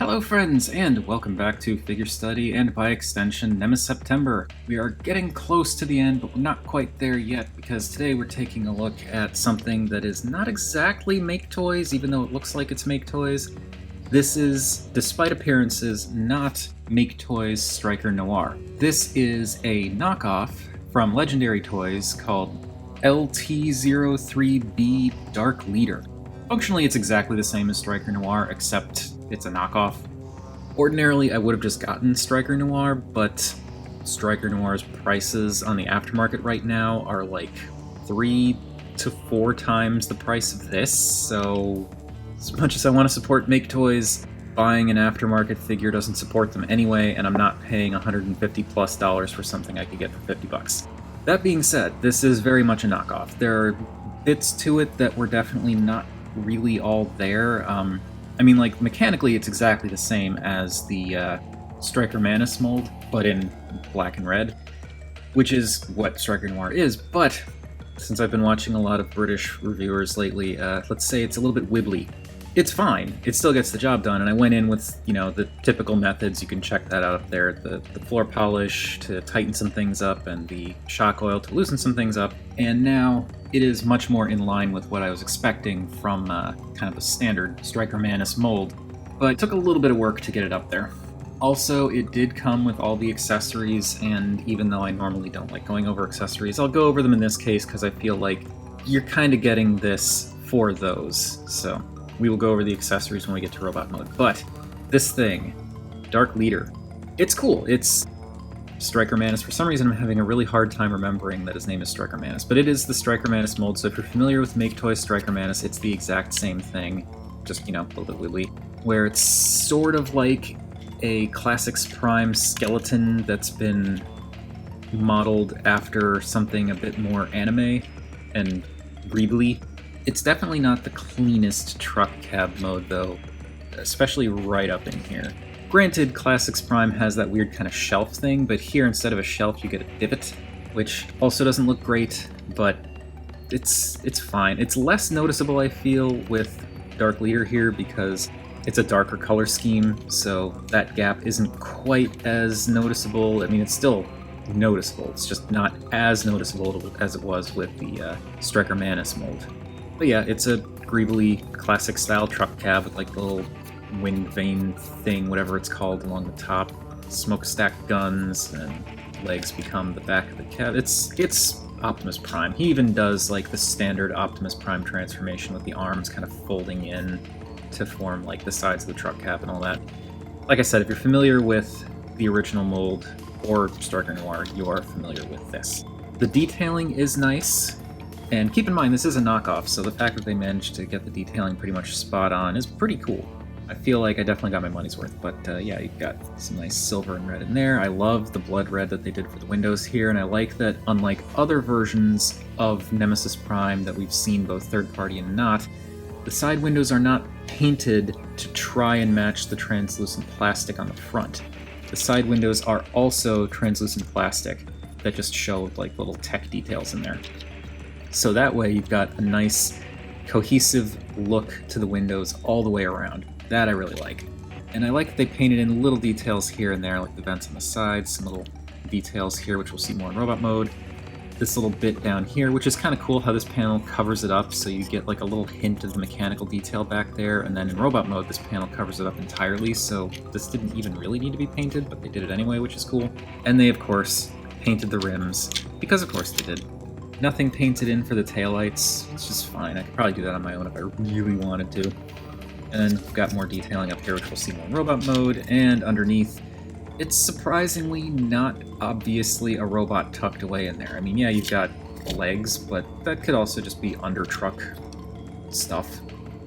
Hello friends, and welcome back to Figure Study, and by extension, NemeSeptember. We are getting close to the end, but we're not quite there yet, because today we're taking a look at something that is not exactly Make Toys, even though it looks like it's Make Toys. This is, despite appearances, not Make Toys Striker Noir. This is a knockoff from Legendary Toys called LT03B Dark Leader. Functionally, it's exactly the same as Striker Noir, except it's a knockoff. Ordinarily, I would have just gotten Striker Noir, but Striker Noir's prices on the aftermarket right now are like 3 to 4 times the price of this, so as much as I want to support Make Toys, buying an aftermarket figure doesn't support them anyway, and I'm not paying $150+ for something I could get for 50 bucks. That being said, this is very much a knockoff. There are bits to it that were definitely not really all there. I mean, like, mechanically it's exactly the same as the Striker Manus mold, but in black and red, which is what Striker Noir is, but since I've been watching a lot of British reviewers lately, let's say it's a little bit wibbly. It's fine, it still gets the job done, and I went in with, the typical methods. You can check that out up there, the floor polish to tighten some things up, and the shock oil to loosen some things up, and now it is much more in line with what I was expecting from kind of a standard Striker Manus mold, but it took a little bit of work to get it up there. Also, it did come with all the accessories, and even though I normally don't like going over accessories, I'll go over them in this case because I feel like you're kind of getting this for those, so we will go over the accessories when we get to robot mode. But this thing, Dark Leader, it's cool. It's Striker Manus. For some reason, I'm having a really hard time remembering that his name is Striker Manus, but it is the Striker Manus mold, so if you're familiar with Make Toys Striker Manus, it's the exact same thing, just, a little bit wibbly, where it's sort of like a Classics Prime skeleton that's been modeled after something a bit more anime and greebly. It's definitely not the cleanest truck cab mode, though, especially right up in here. Granted, Classics Prime has that weird kind of shelf thing, but here instead of a shelf you get a divot, which also doesn't look great, but it's fine. It's less noticeable, I feel, with Dark Leader here because it's a darker color scheme, so that gap isn't quite as noticeable. I mean, it's still noticeable, it's just not as noticeable as it was with the Striker Manus mold. But yeah, it's a greebly classic style truck cab with like the little wind vane thing, whatever it's called, along the top. Smokestack guns, and legs become the back of the cab. It's Optimus Prime. He even does like the standard Optimus Prime transformation with the arms kind of folding in to form like the sides of the truck cab and all that. Like I said, if you're familiar with the original mold or Striker Noir, you are familiar with this. The detailing is nice. And keep in mind, this is a knockoff, so the fact that they managed to get the detailing pretty much spot on is pretty cool. I feel like I definitely got my money's worth, but yeah, you've got some nice silver and red in there. I love the blood red that they did for the windows here, and I like that, unlike other versions of Nemesis Prime that we've seen both third-party and not, the side windows are not painted to try and match the translucent plastic on the front. The side windows are also translucent plastic that just show like little tech details in there. So that way you've got a nice, cohesive look to the windows all the way around. That I really like. And I like that they painted in little details here and there, like the vents on the sides, some little details here, which we'll see more in robot mode. This little bit down here, which is kind of cool how this panel covers it up, so you get like a little hint of the mechanical detail back there, and then in robot mode this panel covers it up entirely, so this didn't even really need to be painted, but they did it anyway, which is cool. And they, of course, painted the rims, because of course they did. Nothing painted in for the taillights, it's just fine. I could probably do that on my own if I really wanted to. And then we've got more detailing up here, which we'll see more in robot mode, and underneath, it's surprisingly not obviously a robot tucked away in there. I mean, yeah, you've got legs, but that could also just be under truck stuff.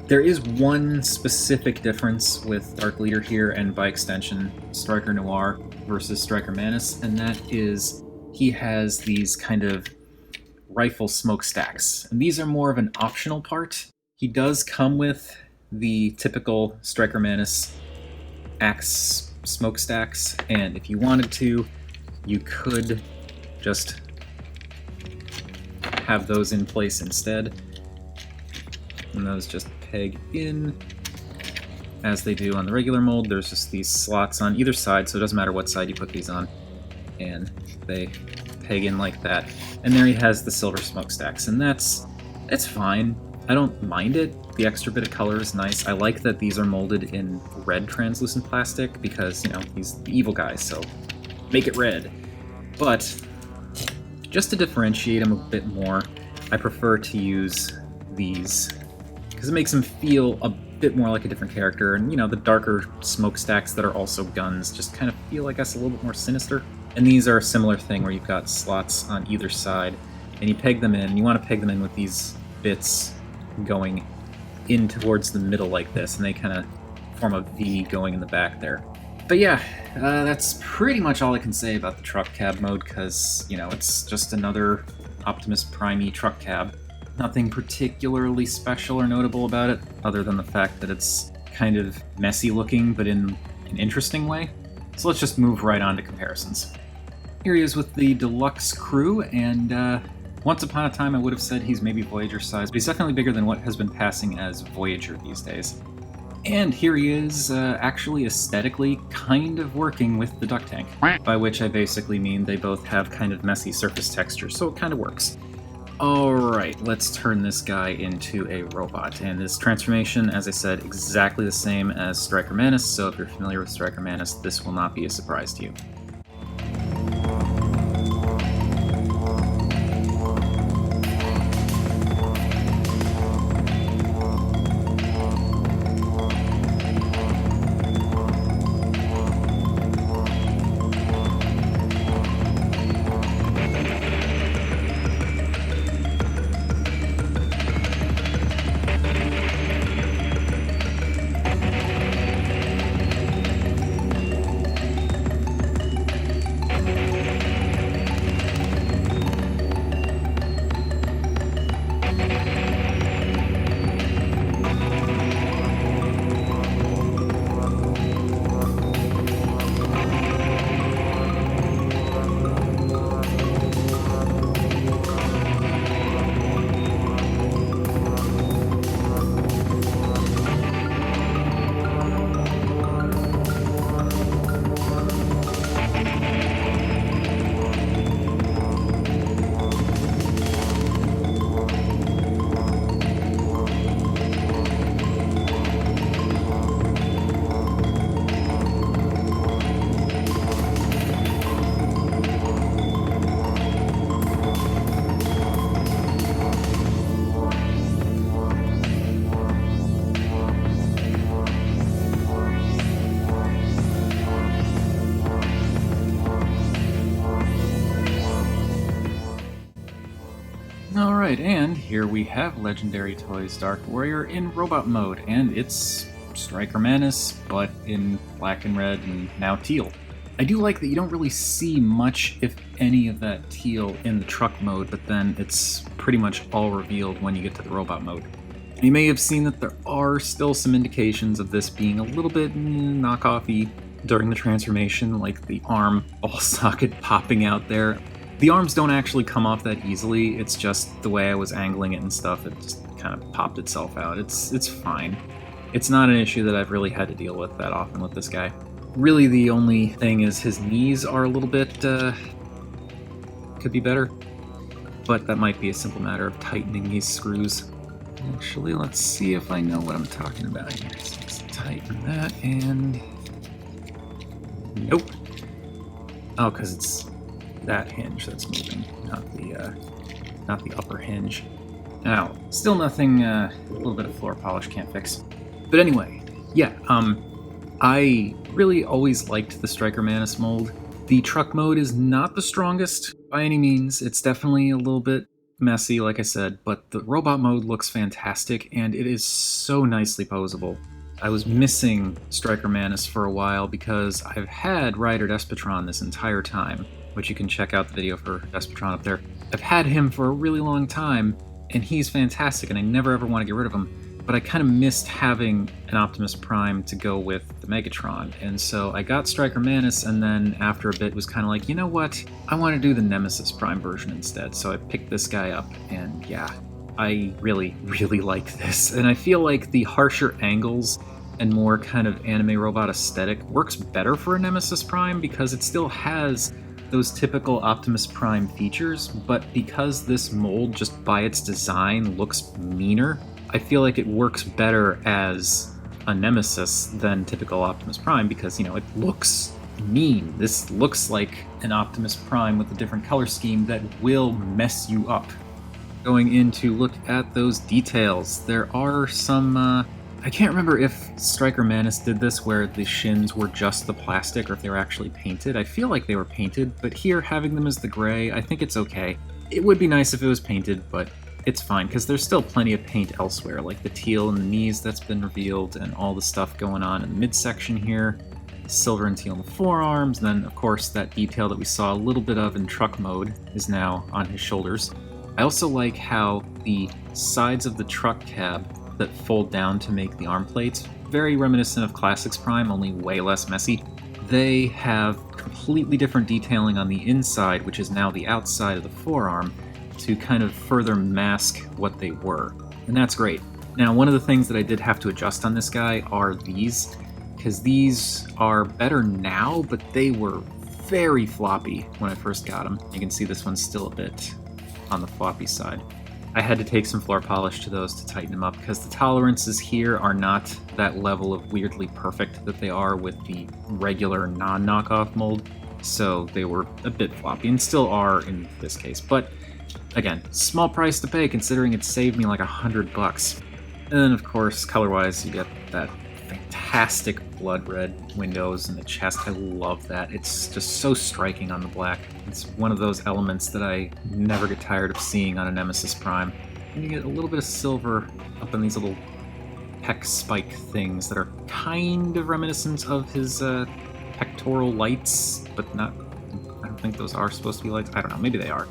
There is one specific difference with Dark Leader here, and by extension, Striker Noir versus Striker Manus, and that is he has these kind of rifle smokestacks, and these are more of an optional part. He does come with the typical Striker Manus axe smokestacks, and if you wanted to, you could just have those in place instead. And those just peg in as they do on the regular mold. There's just these slots on either side, so it doesn't matter what side you put these on. And they peg in like that. And there he has the silver smokestacks, and it's fine. I don't mind it. The extra bit of color is nice. I like that these are molded in red translucent plastic because, you know, he's the evil guy, so make it red. But just to differentiate him a bit more, I prefer to use these because it makes him feel a bit more like a different character, and, you know, the darker smokestacks that are also guns just kind of feel, I guess, a little bit more sinister. And these are a similar thing where you've got slots on either side, and you peg them in, and you want to peg them in with these bits going in towards the middle like this, and they kind of form a V going in the back there. But yeah, that's pretty much all I can say about the truck cab mode, because, you know, it's just another Optimus Prime-y truck cab. Nothing particularly special or notable about it, other than the fact that it's kind of messy looking, but in an interesting way. So let's just move right on to comparisons. Here he is with the deluxe crew, and once upon a time I would have said he's maybe Voyager size, but he's definitely bigger than what has been passing as Voyager these days. And here he is, actually aesthetically kind of working with the duck tank, by which I basically mean they both have kind of messy surface texture, so it kind of works. Alright, let's turn this guy into a robot, and this transformation, as I said, exactly the same as Striker Manus, so if you're familiar with Striker Manus, this will not be a surprise to you. Alright, and here we have Legendary Toys Dark Warrior in robot mode, and it's Striker Manus, but in black and red and now teal. I do like that you don't really see much, if any, of that teal in the truck mode, but then it's pretty much all revealed when you get to the robot mode. You may have seen that there are still some indications of this being a little bit knockoffy during the transformation, like the arm ball socket popping out there. The arms don't actually come off that easily, it's just the way I was angling it and stuff, it just kind of popped itself out. It's fine. It's not an issue that I've really had to deal with that often with this guy. Really the only thing is his knees are a little bit, could be better. But that might be a simple matter of tightening these screws. Actually, let's see if I know what I'm talking about here. So let's tighten that, and... Nope. Oh, because it's that hinge that's moving, not the upper hinge. Now, still nothing, a little bit of floor polish can't fix. But anyway, yeah, I really always liked the Striker Manus mold. The truck mode is not the strongest by any means. It's definitely a little bit messy, like I said, but the robot mode looks fantastic, and it is so nicely posable. I was missing Striker Manus for a while because I've had Ryder Despotron this entire time, which you can check out the video for Despotron up there. I've had him for a really long time, and he's fantastic, and I never ever want to get rid of him, but I kind of missed having an Optimus Prime to go with the Megatron, and so I got Striker Manus, and then after a bit was kind of like, you know what, I want to do the Nemesis Prime version instead, so I picked this guy up, and yeah, I really, really like this, and I feel like the harsher angles and more kind of anime robot aesthetic works better for a Nemesis Prime because it still has those typical Optimus Prime features, but because this mold just by its design looks meaner, I feel like it works better as a Nemesis than typical Optimus Prime because, it looks mean. This looks like an Optimus Prime with a different color scheme that will mess you up. Going in to look at those details, there are some, I can't remember if Stryker Manus did this where the shins were just the plastic or if they were actually painted. I feel like they were painted, but here, having them as the gray, I think it's okay. It would be nice if it was painted, but it's fine, because there's still plenty of paint elsewhere, like the teal in the knees that's been revealed, and all the stuff going on in the midsection here. Silver and teal in the forearms, and then, of course, that detail that we saw a little bit of in truck mode is now on his shoulders. I also like how the sides of the truck cab that fold down to make the arm plates, very reminiscent of Classics Prime, only way less messy. They have completely different detailing on the inside, which is now the outside of the forearm, to kind of further mask what they were. And that's great. Now, one of the things that I did have to adjust on this guy are these, because these are better now, but they were very floppy when I first got them. You can see this one's still a bit on the floppy side. I had to take some floor polish to those to tighten them up because the tolerances here are not that level of weirdly perfect that they are with the regular non-knockoff mold, so they were a bit floppy and still are in this case. But again, small price to pay considering it saved me like $100. And then of course, color-wise, you get that fantastic blood red windows in the chest. I love that. It's just so striking on the black. It's one of those elements that I never get tired of seeing on a Nemesis Prime. And you get a little bit of silver up in these little pec spike things that are kind of reminiscent of his pectoral lights, but not. I don't think those are supposed to be lights. I don't know, maybe they are.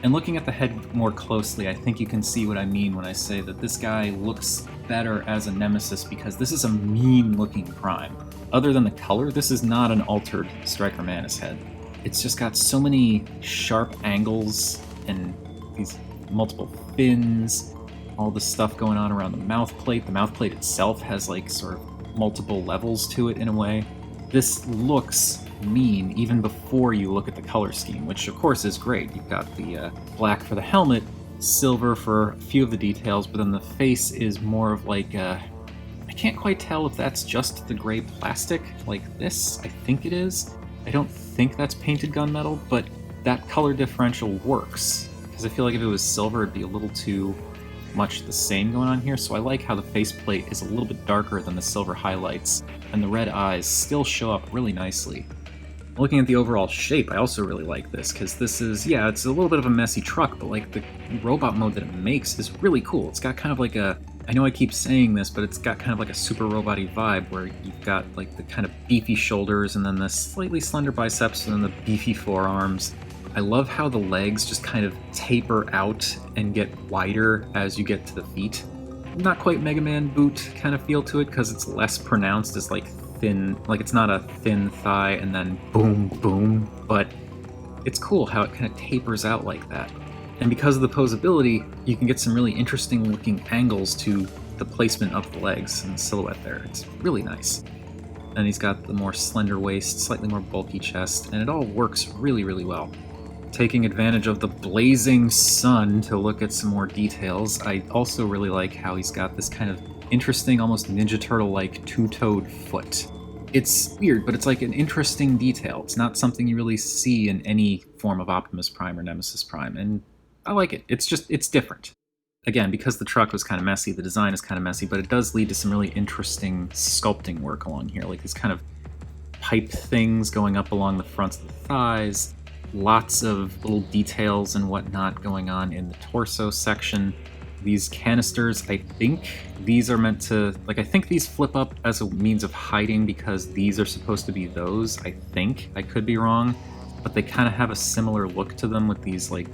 And looking at the head more closely, I think you can see what I mean when I say that this guy looks better as a Nemesis because this is a mean-looking Prime. Other than the color, this is not an altered Stryker Manus head. It's just got so many sharp angles and these multiple fins, all the stuff going on around the mouth plate. The mouth plate itself has like sort of multiple levels to it in a way. This looks mean even before you look at the color scheme, which of course is great. You've got the black for the helmet, silver for a few of the details, but then the face is more of like I can't quite tell if that's just the gray plastic like this. I think it is. I don't think that's painted gunmetal, but that color differential works because I feel like if it was silver it'd be a little too much the same going on here. So I like how the faceplate is a little bit darker than the silver highlights, and the red eyes still show up really nicely. Looking at the overall shape, I also really like this, because this is, yeah, it's a little bit of a messy truck, but like the robot mode that it makes is really cool. It's got kind of like a, I know I keep saying this, but it's got kind of like a super robot-y vibe where you've got like the kind of beefy shoulders and then the slightly slender biceps and then the beefy forearms. I love how the legs just kind of taper out and get wider as you get to the feet. Not quite Mega Man boot kind of feel to it because it's less pronounced as like thin, like it's not a thin thigh and then boom, boom, but it's cool how it kind of tapers out like that. And because of the posability, you can get some really interesting looking angles to the placement of the legs and the silhouette there. It's really nice. And he's got the more slender waist, slightly more bulky chest, and it all works really, really well. Taking advantage of the blazing sun to look at some more details, I also really like how he's got this kind of interesting, almost Ninja Turtle-like two-toed foot. It's weird, but it's like an interesting detail. It's not something you really see in any form of Optimus Prime or Nemesis Prime, and I like it. It's different. Again, because the truck was kind of messy, the design is kind of messy, but it does lead to some really interesting sculpting work along here, like these kind of pipe things going up along the fronts of the thighs, lots of little details and whatnot going on in the torso section. These canisters, I think these are meant to, like, I think these flip up as a means of hiding because these are supposed to be those, I think. I could be wrong, but they kind of have a similar look to them with these, like,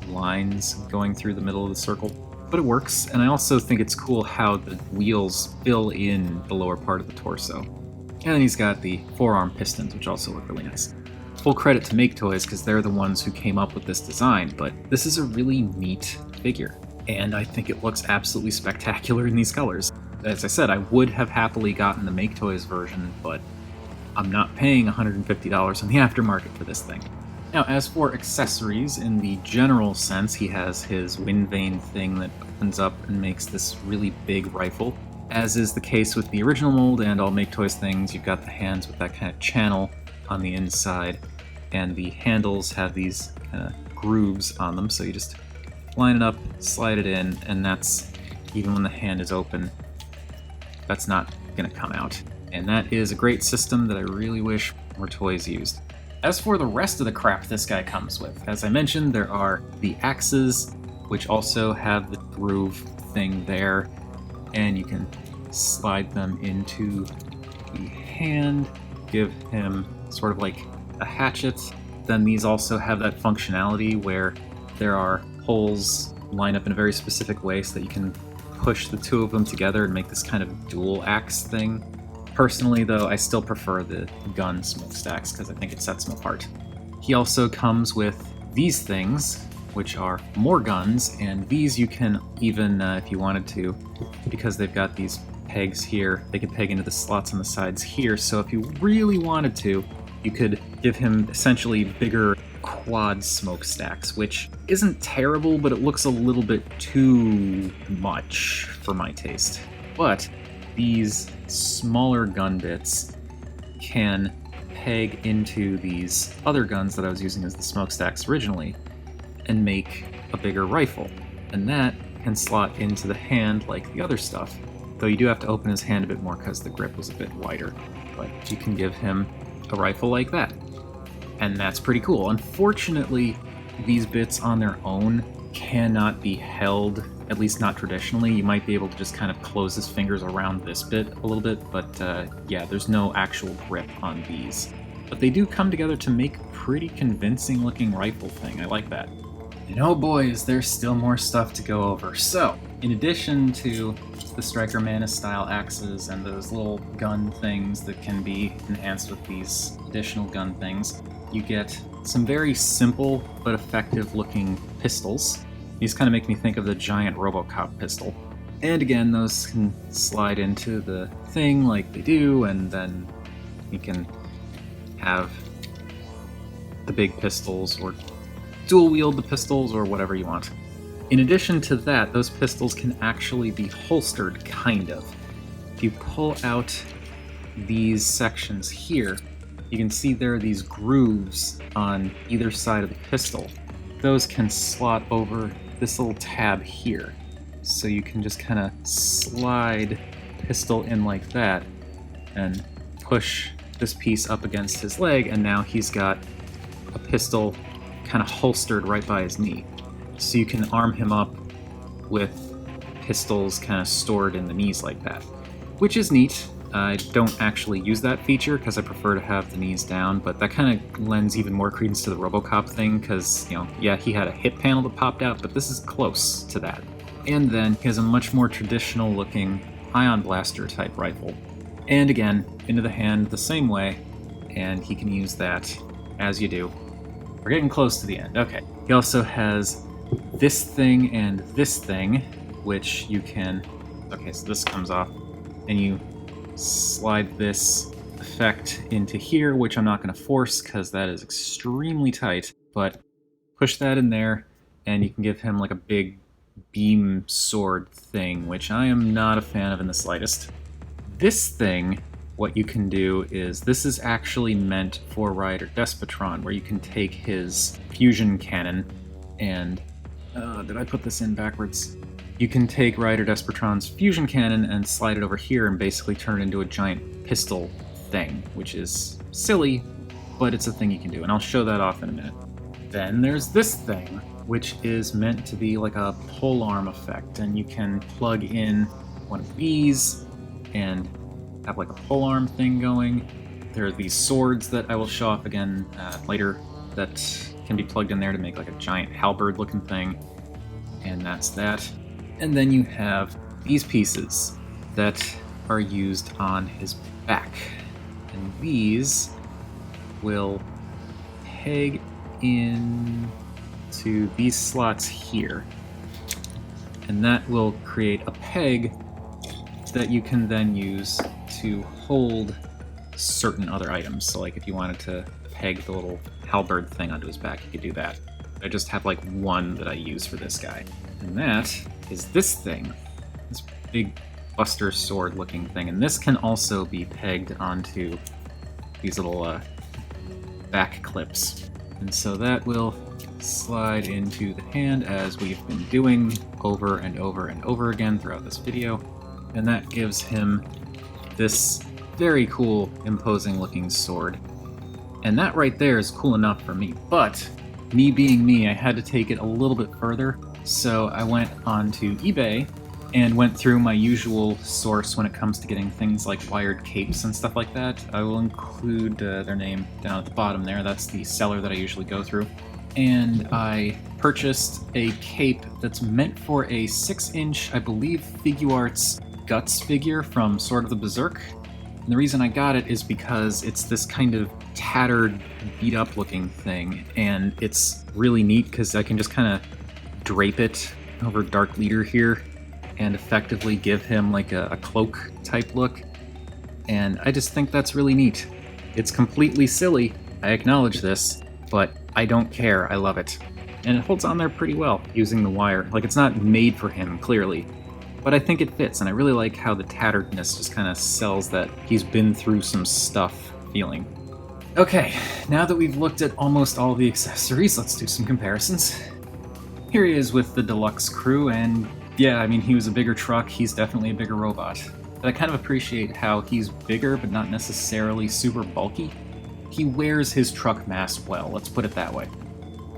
lines going through the middle of the circle. But it works, and I also think it's cool how the wheels fill in the lower part of the torso. And then he's got the forearm pistons, which also look really nice. Full credit to Make Toys, because they're the ones who came up with this design, but this is a really neat figure. And I think it looks absolutely spectacular in these colors. as I said, I would have happily gotten the Make Toys version, but I'm not paying $150 on the aftermarket for this thing. Now, as for accessories, in the general sense, he has his wind vane thing that opens up and makes this really big rifle. As is the case with the original mold and all Make Toys things, you've got the hands with that kind of channel on the inside, and the handles have these kind of grooves on them, so you just line it up, slide it in, and that's, even when the hand is open, that's not going to come out. And that is a great system that I really wish more toys used. As for the rest of the crap this guy comes with, as I mentioned, there are the axes, which also have the groove thing there, and you can slide them into the hand, give him sort of like a hatchet. Then these also have that functionality where there are holes lined up in a very specific way so that you can push the two of them together and make this kind of dual axe thing. Personally, though, I still prefer the gun smokestacks because I think it sets them apart. He also comes with these things, which are more guns, and these you can even, if you wanted to, because they've got these pegs here, they could peg into the slots on the sides here, so if you really wanted to, you could give him essentially bigger quad smokestacks, which isn't terrible, but it looks a little bit too much for my taste. But these smaller gun bits can peg into these other guns that I was using as the smokestacks originally and make a bigger rifle. And that can slot into the hand like the other stuff, though you do have to open his hand a bit more because the grip was a bit wider. But you can give him a rifle like that. And that's pretty cool. Unfortunately, these bits on their own cannot be held, at least not traditionally. You might be able to just kind of close his fingers around this bit a little bit, but yeah, there's no actual grip on these. But they do come together to make a pretty convincing looking rifle thing. I like that. And oh boy, is there still more stuff to go over. So, in addition to the Striker Manus style axes and those little gun things that can be enhanced with these additional gun things, you get some very simple but effective looking pistols. These kind of make me think of the giant RoboCop pistol. And again, those can slide into the thing like they do, and then you can have the big pistols or dual wield the pistols or whatever you want. In addition to that, those pistols can actually be holstered, kind of. If you pull out these sections here, you can see there are these grooves on either side of the pistol. Those can slot over this little tab here. So you can just kind of slide the pistol in like that and push this piece up against his leg, and now he's got a pistol kind of holstered right by his knee. So you can arm him up with pistols kind of stored in the knees like that, which is neat. I don't actually use that feature because I prefer to have the knees down, but that kind of lends even more credence to the RoboCop thing because, you know, yeah, he had a hip panel that popped out, but this is close to that. And then he has a much more traditional looking ion blaster type rifle. And again, into the hand the same way, and he can use that as you do. We're getting close to the end. Okay. He also has this thing and this thing, which you can... Okay, so this comes off, and you slide this effect into here, which I'm not going to force because that is extremely tight, but push that in there, and you can give him like a big beam sword thing, which I am not a fan of in the slightest. This thing, what you can do is, this is actually meant for Rider Despotron, where you can take his fusion cannon and... did I put this in backwards? You can take Rider Despotron's fusion cannon and slide it over here and basically turn it into a giant pistol thing, which is silly, but it's a thing you can do, and I'll show that off in a minute. Then there's this thing, which is meant to be like a polearm effect, and you can plug in one of these and have like a polearm thing going. There are these swords that I will show off again later that can be plugged in there to make like a giant halberd looking thing, and that's that. And then you have these pieces that are used on his back, and these will peg in to these slots here, and that will create a peg that you can then use to hold certain other items. So like if you wanted to peg the little halberd thing onto his back, you could do that. I just have like one that I use for this guy. And that is this thing. This big buster sword looking thing. And this can also be pegged onto these little back clips. And so that will slide into the hand as we've been doing over and over and over again throughout this video. And that gives him this very cool, imposing looking sword. And that right there is cool enough for me, but me being me, I had to take it a little bit further. So I went onto eBay and went through my usual source when it comes to getting things like wired capes and stuff like that. I will include their name down at the bottom there. That's the seller that I usually go through. And I purchased a cape that's meant for a 6-inch, I believe, Figuarts Guts figure from Sword of the Berserk. And the reason I got it is because it's this kind of tattered, beat-up looking thing, and it's really neat because I can just kind of drape it over Dark Leader here and effectively give him like a cloak type look. And I just think that's really neat. It's completely silly, I acknowledge this, but I don't care, I love it. And it holds on there pretty well using the wire. Like, it's not made for him, clearly, but I think it fits, and I really like how the tatteredness just kind of sells that he's been through some stuff feeling. Okay, now that we've looked at almost all the accessories, let's do some comparisons. Here he is with the deluxe crew, and yeah, I mean, he was a bigger truck, he's definitely a bigger robot. But I kind of appreciate how he's bigger, but not necessarily super bulky. He wears his truck mass well, let's put it that way.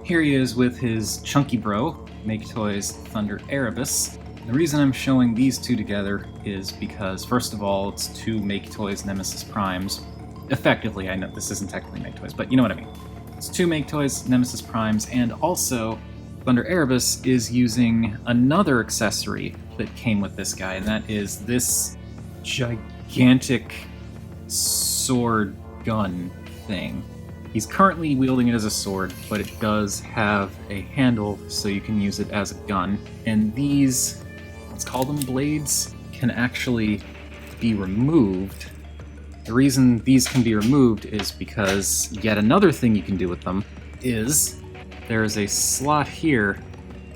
Here he is with his chunky bro, Make Toys Thunder Erebus. The reason I'm showing these two together is because, first of all, it's two Make Toys Nemesis Primes. Effectively, I know this isn't technically Make Toys, but you know what I mean. It's two Make Toys Nemesis Primes, and also Thunder Erebus is using another accessory that came with this guy, and that is this gigantic sword gun thing. He's currently wielding it as a sword, but it does have a handle so you can use it as a gun. And these, let's call them blades, can actually be removed. The reason these can be removed is because yet another thing you can do with them is there is a slot here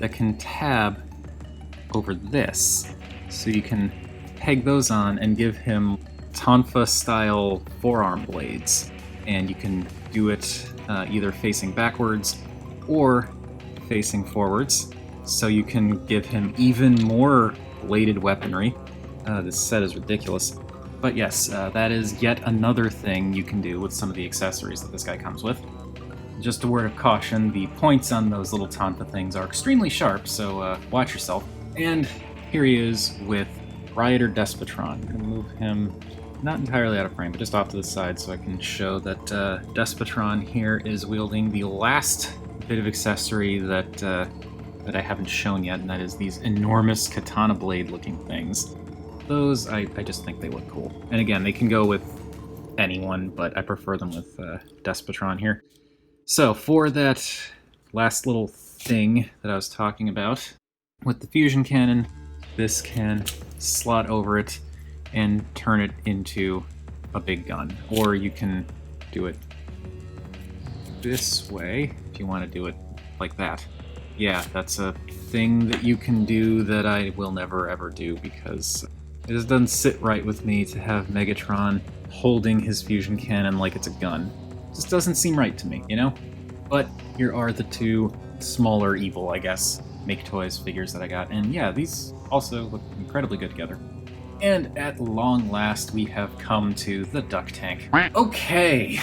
that can tab over this. So you can peg those on and give him Tonfa-style forearm blades. And you can do it either facing backwards or facing forwards. So you can give him even more bladed weaponry. This set is ridiculous. But yes, that is yet another thing you can do with some of the accessories that this guy comes with. Just a word of caution, the points on those little Tonfa things are extremely sharp, so watch yourself. And here he is with Rioter Despotron. I'm going to move him not entirely out of frame, but just off to the side so I can show that Despotron here is wielding the last bit of accessory that I haven't shown yet, and that is these enormous katana blade looking things. Those, I just think they look cool. And again, they can go with anyone, but I prefer them with Despotron here. So for that last little thing that I was talking about, with the fusion cannon, this can slot over it and turn it into a big gun. Or you can do it this way, if you want to do it like that. Yeah, that's a thing that you can do that I will never ever do, because it just doesn't sit right with me to have Megatron holding his fusion cannon like it's a gun. Just doesn't seem right to me, you know? But here are the two smaller evil, I guess, Make Toys figures that I got, and yeah, these also look incredibly good together. And at long last, we have come to the duck tank. Okay,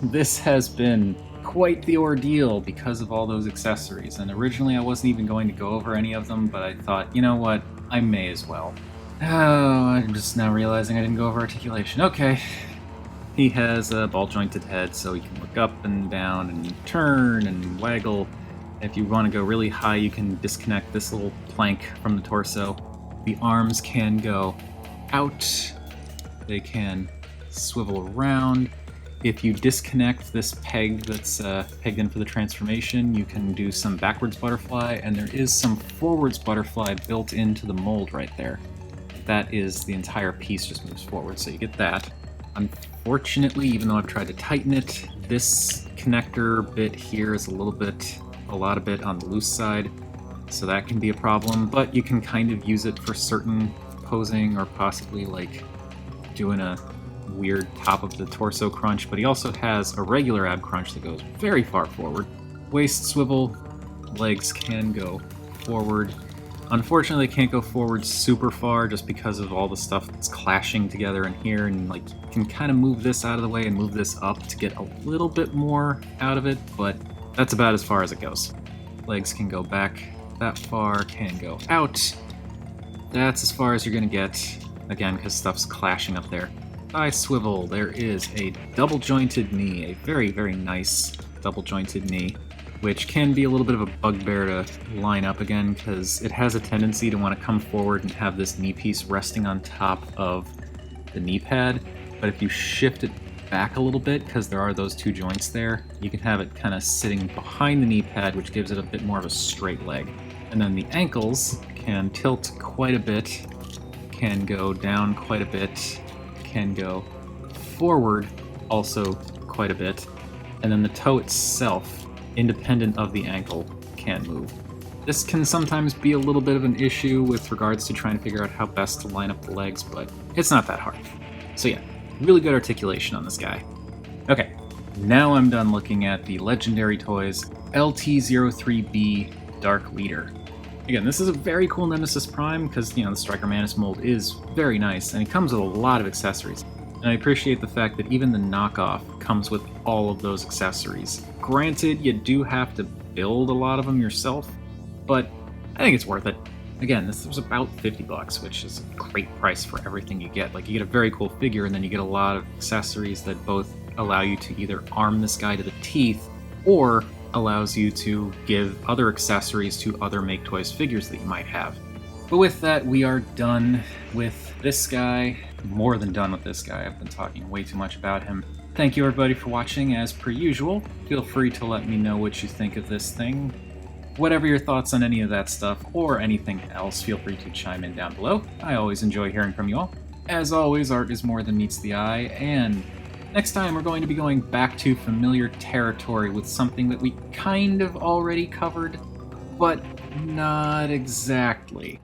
this has been quite the ordeal because of all those accessories, and originally I wasn't even going to go over any of them, but I thought, you know what, I may as well. Oh, I'm just now realizing I didn't go over articulation. Okay. He has a ball-jointed head, so he can look up and down and turn and waggle. If you want to go really high, you can disconnect this little plank from the torso. The arms can go out. They can swivel around. If you disconnect this peg that's pegged in for the transformation, you can do some backwards butterfly, and there is some forwards butterfly built into the mold right there. that is the entire piece just moves forward, so you get that. Unfortunately, even though I've tried to tighten it, this connector bit here is a lot of bit on the loose side, so that can be a problem, but you can kind of use it for certain posing or possibly like doing a weird top of the torso crunch, but he also has a regular ab crunch that goes very far forward. Waist swivel, legs can go forward. Unfortunately, they can't go forward super far just because of all the stuff that's clashing together in here, and like you can kind of move this out of the way and move this up to get a little bit more out of it, but that's about as far as it goes. Legs can go back that far, can go out. That's as far as you're gonna get, again, because stuff's clashing up there. Thigh swivel, there is a double jointed knee, a very, very nice double jointed knee, which can be a little bit of a bugbear to line up again because it has a tendency to want to come forward and have this knee piece resting on top of the knee pad, but if you shift it back a little bit, because there are those two joints there, you can have it kind of sitting behind the knee pad, which gives it a bit more of a straight leg. And then the ankles can tilt quite a bit, can go down quite a bit, can go forward also quite a bit, and then the toe itself, independent of the ankle, can move. This can sometimes be a little bit of an issue with regards to trying to figure out how best to line up the legs, but it's not that hard. So yeah, really good articulation on this guy. Okay, now I'm done looking at the Legendary Toys LT03B Dark Leader. Again, this is a very cool Nemesis Prime because, you know, the Striker Mantis mold is very nice, and it comes with a lot of accessories. And I appreciate the fact that even the knockoff comes with all of those accessories. Granted, you do have to build a lot of them yourself, but I think it's worth it. Again, this was about $50, which is a great price for everything you get. Like, you get a very cool figure, and then you get a lot of accessories that both allow you to either arm this guy to the teeth, or allows you to give other accessories to other Make Toys figures that you might have. But with that, we are done with this guy. More than done with this guy. I've been talking way too much about him. Thank you everybody for watching, as per usual. Feel free to let me know what you think of this thing. Whatever your thoughts on any of that stuff, or anything else, feel free to chime in down below. I always enjoy hearing from you all. As always, art is more than meets the eye, and next time we're going to be going back to familiar territory with something that we kind of already covered, but not exactly.